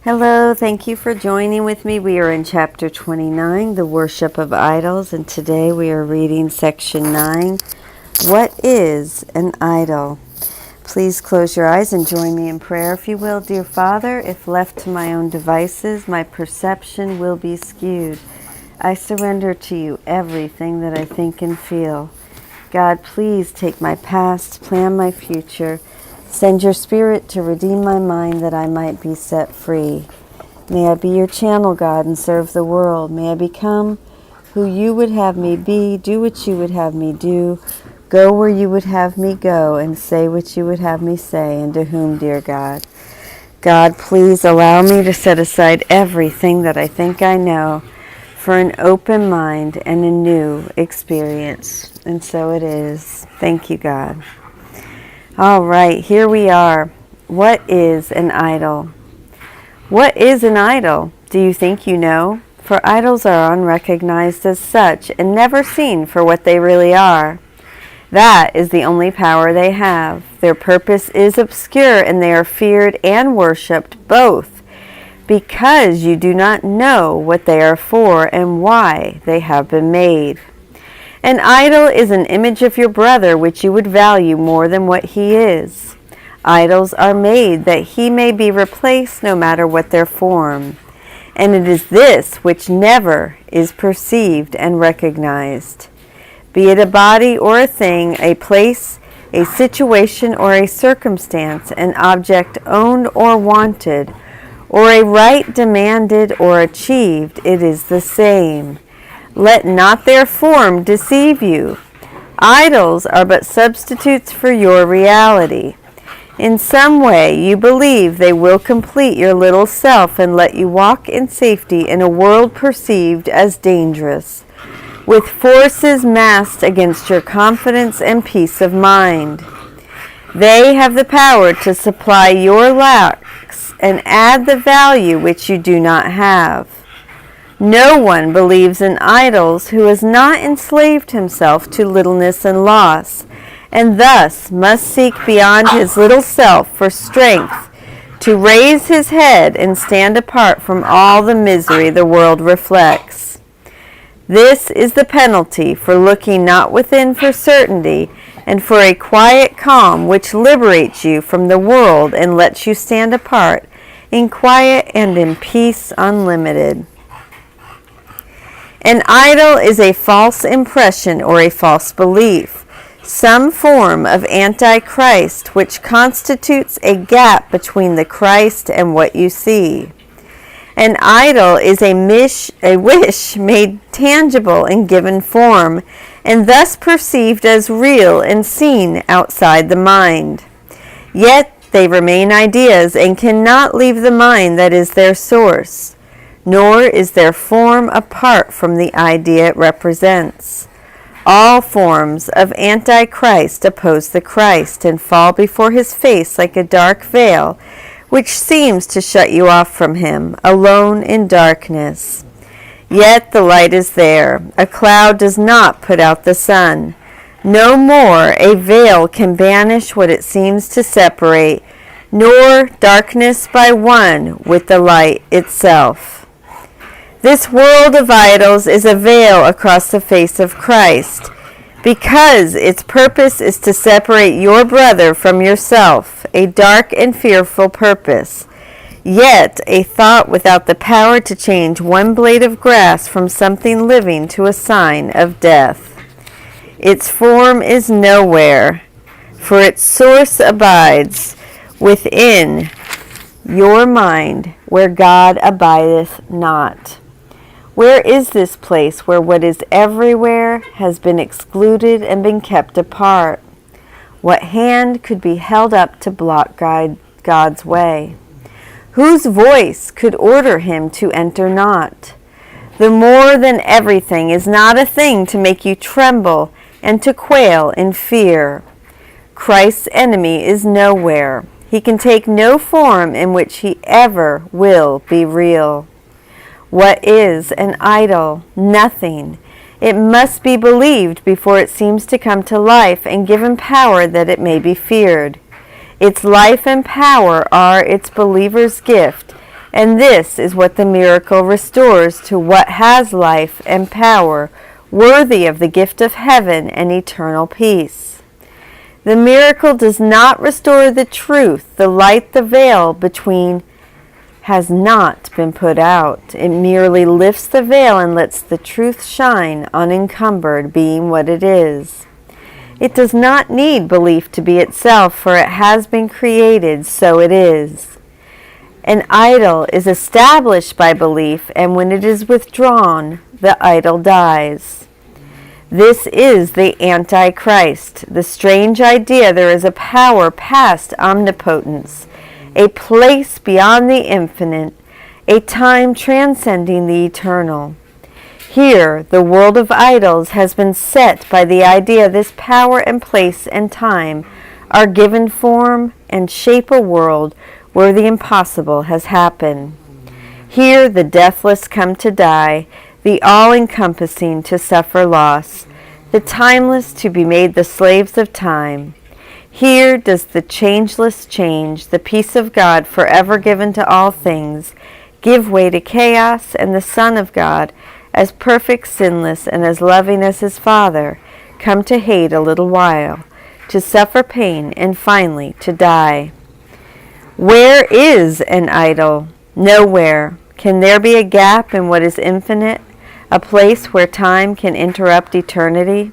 Hello, thank you for joining with me. We are in chapter 29, the worship of idols, and today we are reading section 9, what is an idol? Please close your eyes and join me in prayer, if you will. Dear Father, if left to my own devices, my perception will be skewed. I surrender to you everything that I think and feel. God, please take my past, plan my future. Send your Spirit to redeem my mind that I might be set free. May I be your channel, God, and serve the world. May I become who you would have me be, do what you would have me do, go where you would have me go, and say what you would have me say, and to whom, dear God. God, please allow me to set aside everything that I think I know for an open mind and a new experience. And so it is. Thank you, God. All right, here we are. What is an idol? What is an idol? Do you think you know? For idols are unrecognized as such and never seen for what they really are. That is the only power they have. Their purpose is obscure and they are feared and worshipped both because you do not know what they are for and why they have been made. An idol is an image of your brother which you would value more than what he is. Idols are made that he may be replaced no matter what their form. And it is this which never is perceived and recognized. Be it a body or a thing, a place, a situation or a circumstance, an object owned or wanted, or a right demanded or achieved, it is the same. Let not their form deceive you. Idols are but substitutes for your reality. In some way you believe they will complete your little self and let you walk in safety in a world perceived as dangerous, with forces massed against your confidence and peace of mind. They have the power to supply your lacks and add the value which you do not have. No one believes in idols who has not enslaved himself to littleness and loss, and thus must seek beyond his little self for strength to raise his head and stand apart from all the misery the world reflects. This is the penalty for looking not within for certainty and for a quiet calm which liberates you from the world and lets you stand apart in quiet and in peace unlimited. An idol is a false impression or a false belief, some form of antichrist which constitutes a gap between the Christ and what you see. An idol is a wish made tangible and given form, and thus perceived as real and seen outside the mind. Yet they remain ideas and cannot leave the mind that is their source. Nor is their form apart from the idea it represents. All forms of Antichrist oppose the Christ and fall before his face like a dark veil, which seems to shut you off from him, alone in darkness. Yet the light is there. A cloud does not put out the sun. No more a veil can banish what it seems to separate, nor darkness by one with the light itself. This world of idols is a veil across the face of Christ, because its purpose is to separate your brother from yourself, a dark and fearful purpose, yet a thought without the power to change one blade of grass from something living to a sign of death. Its form is nowhere, for its source abides within your mind, where God abideth not. Where is this place where what is everywhere has been excluded and been kept apart? What hand could be held up to block God's way? Whose voice could order him to enter not? The more than everything is not a thing to make you tremble and to quail in fear. Christ's enemy is nowhere. He can take no form in which he ever will be real. What is an idol? Nothing. It must be believed before it seems to come to life and given power that it may be feared. Its life and power are its believer's gift, And this is what the miracle restores to what has life and power, worthy of the gift of heaven and eternal peace. The miracle does not restore the truth. The light, the veil between, has not been put out. It merely lifts the veil and lets the truth shine unencumbered, being what it is. It does not need belief to be itself, for it has been created, so it is. An idol is established by belief, and when it is withdrawn, the idol dies. This is the Antichrist, the strange idea there is a power past omnipotence, a place beyond the infinite, a time transcending the eternal. Here, the world of idols has been set by the idea this power and place and time are given form and shape a world where the impossible has happened. Here, the deathless come to die, the all-encompassing to suffer loss, the timeless to be made the slaves of time. Here does the changeless change, the peace of God forever given to all things, give way to chaos, and the Son of God, as perfect, sinless, and as loving as his Father, come to hate a little while, to suffer pain, and finally to die. Where is an idol? Nowhere. Can there be a gap in what is infinite? A place where time can interrupt eternity?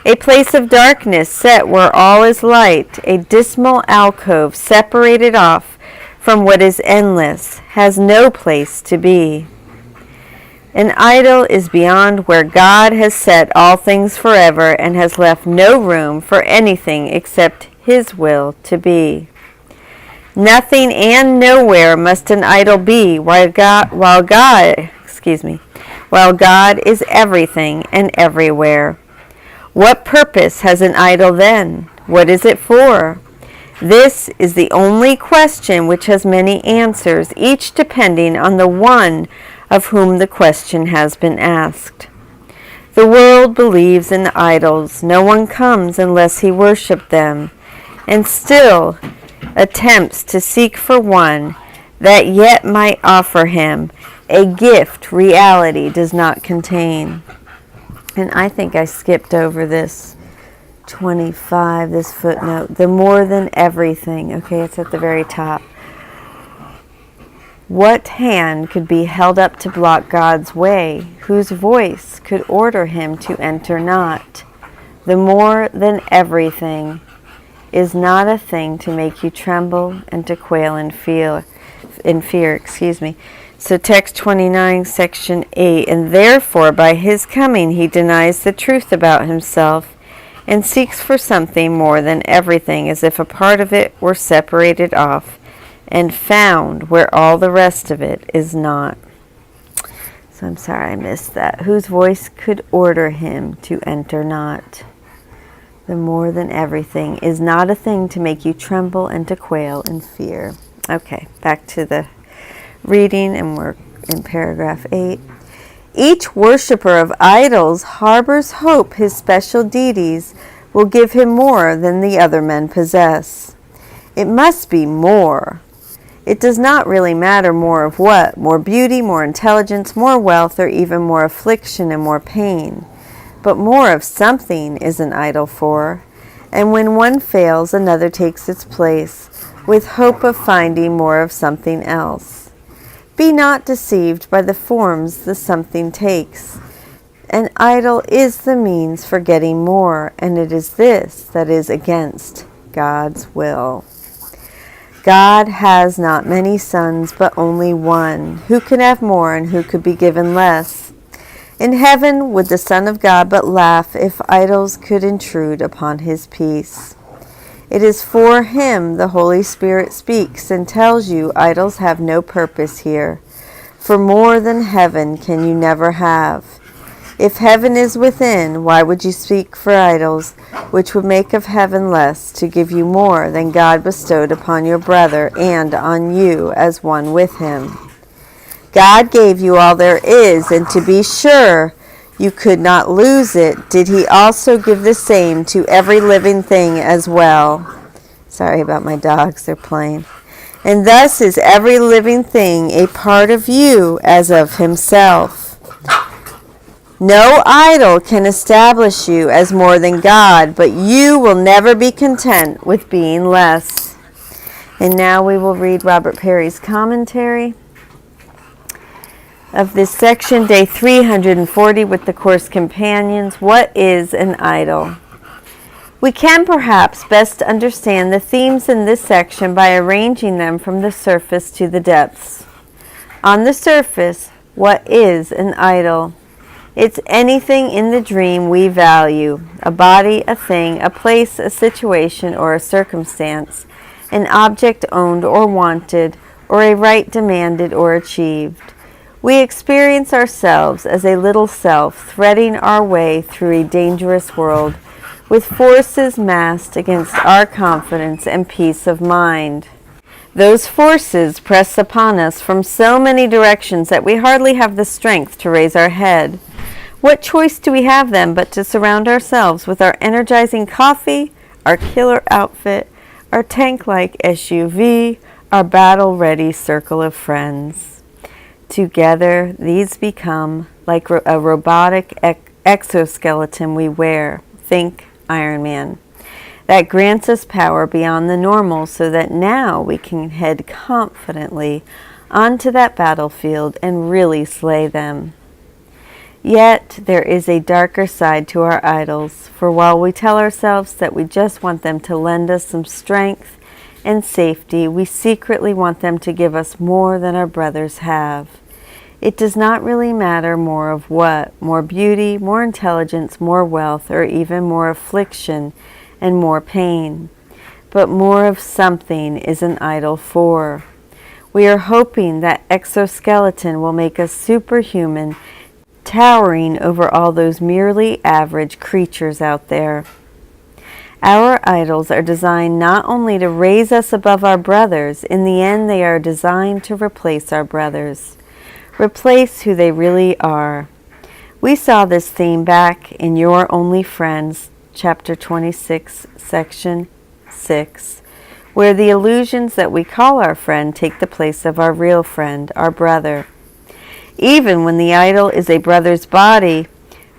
A place of darkness set where all is light, a dismal alcove separated off from what is endless, has no place to be. An idol is beyond where God has set all things forever and has left no room for anything except his will to be. Nothing and nowhere must an idol be while God is everything and everywhere. What purpose has an idol then? What is it for? This is the only question which has many answers, each depending on the one of whom the question has been asked. The world believes in idols. No one comes unless he worship them, and still attempts to seek for one that yet might offer him a gift reality does not contain. And I think I skipped over this 25, this footnote. The more than everything. Okay, it's at the very top. What hand could be held up to block God's way? Whose voice could order him to enter not? The more than everything is not a thing to make you tremble and to quail in fear. So text 29, section 8, and therefore by his coming he denies the truth about himself and seeks for something more than everything, as if a part of it were separated off and found where all the rest of it is not. So I'm sorry I missed that. Whose voice could order him to enter not? The more than everything is not a thing to make you tremble and to quail in fear. Okay, back to the reading, and we're in paragraph 8. Each worshiper of idols harbors hope his special deities will give him more than the other men possess. It must be more. It does not really matter more of what, more beauty, more intelligence, more wealth, or even more affliction and more pain. But more of something is an idol for, and when one fails, another takes its place, with hope of finding more of something else. Be not deceived by the forms the something takes. An idol is the means for getting more, and it is this that is against God's will. God has not many sons, but only one. Who can have more, and who could be given less? In heaven would the Son of God but laugh if idols could intrude upon his peace. It is for him the Holy Spirit speaks and tells you idols have no purpose here. For more than heaven can you never have. If heaven is within, why would you seek for idols, which would make of heaven less, to give you more than God bestowed upon your brother and on you as one with him? God gave you all there is, and to be sure you could not lose it, did he also give the same to every living thing as well. Sorry about my dogs, they're playing. And thus is every living thing a part of you as of himself. No idol can establish you as more than God, but you will never be content with being less. And now we will read Robert Perry's commentary of this section, day 340 with the Course Companions. What is an idol? We can perhaps best understand the themes in this section by arranging them from the surface to the depths. On the surface, what is an idol? It's anything in the dream we value: a body, a thing, a place, a situation, or a circumstance, an object owned or wanted, or a right demanded or achieved. We experience ourselves as a little self threading our way through a dangerous world, with forces massed against our confidence and peace of mind. Those forces press upon us from so many directions that we hardly have the strength to raise our head. What choice do we have then but to surround ourselves with our energizing coffee, our killer outfit, our tank-like SUV, our battle-ready circle of friends? Together, these become like a robotic exoskeleton we wear. Think Iron Man. That grants us power beyond the normal so that now we can head confidently onto that battlefield and really slay them. Yet there is a darker side to our idols, for while we tell ourselves that we just want them to lend us some strength and safety, we secretly want them to give us more than our brothers have. It does not really matter more of what: more beauty, more intelligence, more wealth, or even more affliction and more pain. But more of something is an idol for. We are hoping that exoskeleton will make us superhuman, towering over all those merely average creatures out there. Our idols are designed not only to raise us above our brothers, in the end they are designed to replace our brothers. Replace who they really are. We saw this theme back in Your Only Friends, chapter 26, section 6, where the illusions that we call our friend take the place of our real friend, our brother. Even when the idol is a brother's body,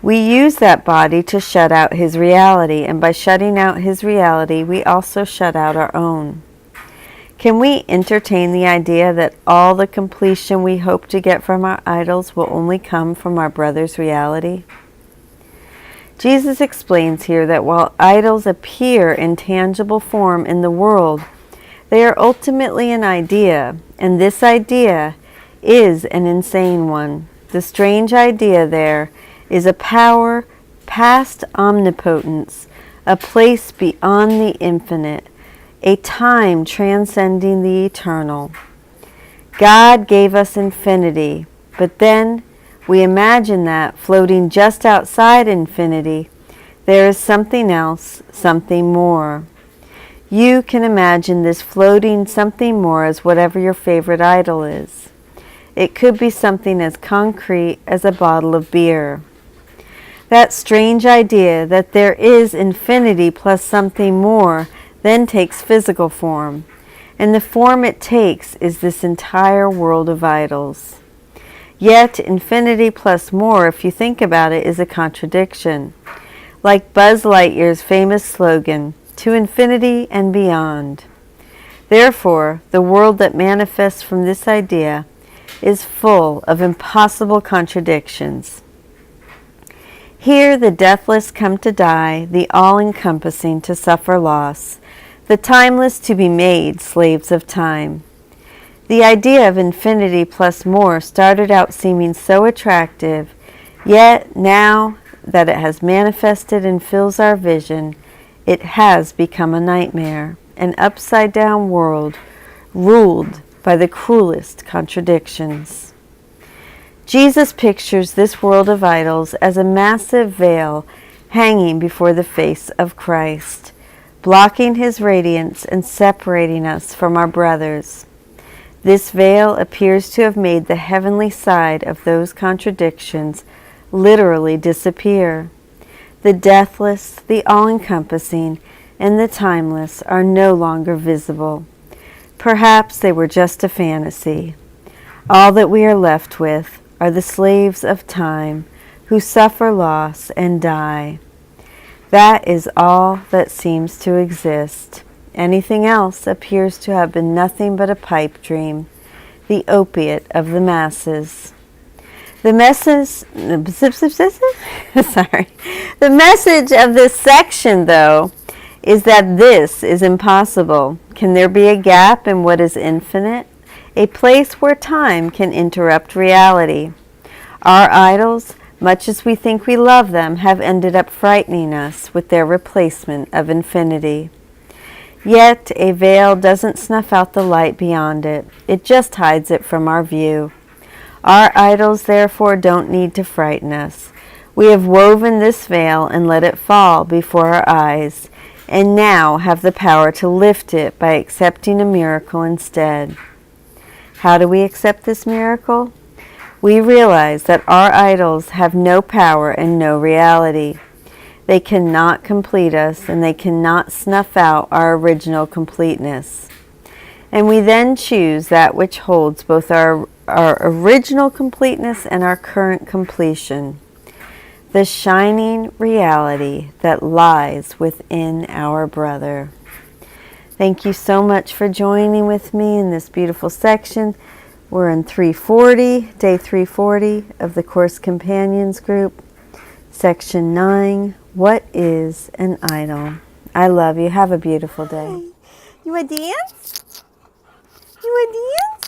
we use that body to shut out his reality, and by shutting out his reality, we also shut out our own. Can we entertain the idea that all the completion we hope to get from our idols will only come from our brother's reality? Jesus explains here that while idols appear in tangible form in the world, they are ultimately an idea, and this idea is an insane one. The strange idea there is a power past omnipotence, a place beyond the infinite, a time transcending the eternal. God gave us infinity, but then we imagine that floating just outside infinity, there is something else, something more. You can imagine this floating something more as whatever your favorite idol is. It could be something as concrete as a bottle of beer. That strange idea that there is infinity plus something more then takes physical form, and the form it takes is this entire world of idols. Yet infinity plus more, if you think about it, is a contradiction. Like Buzz Lightyear's famous slogan, "To infinity and beyond." Therefore, the world that manifests from this idea is full of impossible contradictions. Here the deathless come to die, the all-encompassing to suffer loss, the timeless to be made slaves of time. The idea of infinity plus more started out seeming so attractive, yet now that it has manifested and fills our vision, it has become a nightmare, an upside-down world ruled by the cruelest contradictions. Jesus pictures this world of idols as a massive veil hanging before the face of Christ, blocking his radiance and separating us from our brothers. This veil appears to have made the heavenly side of those contradictions literally disappear. The deathless, the all-encompassing, and the timeless are no longer visible. Perhaps they were just a fantasy. All that we are left with are the slaves of time who suffer loss and die. That is all that seems to exist. Anything else appears to have been nothing but a pipe dream, the opiate of the masses. The message of this section, though, is that this is impossible. Can there be a gap in what is infinite? A place where time can interrupt reality? Our idols, much as we think we love them, have ended up frightening us with their replacement of infinity. Yet a veil doesn't snuff out the light beyond it. It just hides it from our view. Our idols, therefore, don't need to frighten us. We have woven this veil and let it fall before our eyes, and now have the power to lift it by accepting a miracle instead. How do we accept this miracle? We realize that our idols have no power and no reality. They cannot complete us, and they cannot snuff out our original completeness. And we then choose that which holds both our original completeness and our current completion, the shining reality that lies within our brother. Thank you so much for joining with me in this beautiful section. We're in 340, day 340 of the Course Companions group, section 9, What is an Idol? I love you. Have a beautiful day. You want to dance? You want to dance?